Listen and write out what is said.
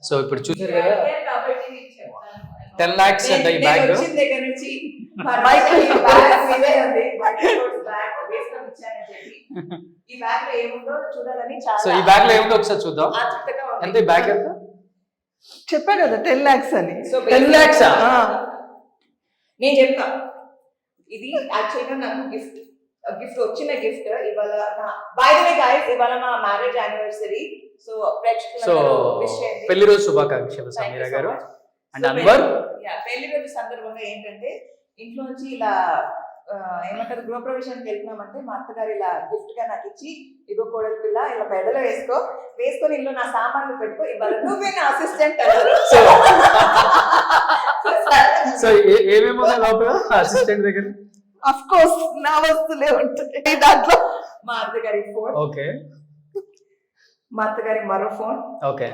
So ఇప్పుడు చూసారు కదా 10 lakhs అంట ఈ బ్యాగ్. వచ్చిన దగ్గర నుంచి బ్యాగ్ మీదే ఉంది. బ్యాగ్ వేసుకొని ఇచ్చానని చెప్పి ఈ బ్యాగ్ లో ఏముందో చూడాలని సో చాలా ఈ బ్యాగ్ లో ఏముందో ఒకసారి చూద్దాం. ఆతృతగా ఉంది. ఎంత ఈ బ్యాగ్ ఎంత? చెప్పా కదా 10 lakhs అని. సో 10 lakhs ఆ? నేను చెప్తా, ఇది యాక్చువల్గా నాకు గిఫ్ట్ వచ్చిన గిఫ్ట్ ఇవాళ. బై ద వే గైస్, ఇవాళ మా మ్యారేజ్ యానివర్సరీ. సో సో ప్రేక్షకులందరూ విష్ చేయండి. పెళ్లి రోజు శుభాకాంక్షలు Thank you సమీరా so గారు much. And So, Anwar. పెళ్లి రోజు సందర్భంగా ఏంటంటే ఇంట్లో నుంచి ఇలా ఏమంటారు గృహప్రవేశానికి వెళ్తున్నామంటే మా అత్తగారు ఇలా గిఫ్ట్ గా నాకు ఇచ్చి, ఇగో కోడలి పిల్ల ఇలా బెడలో వేసుకొని ఇంట్లో నా సామాన్లు పెట్టుకో, ఇవాళ నువ్వే నా అసిస్టెంట్ అన్నారు. సో ఏమేమి ఉన్నాయి లోపల అసిస్టెంట్ దగ్గర? అఫ్ కోర్స్ నా వస్తువులే ఉంటాయి దాంట్లో. మా అత్తగారి ఫోన్, ఓకే మా అత్తగారి మరో ఫోన్, ఓకే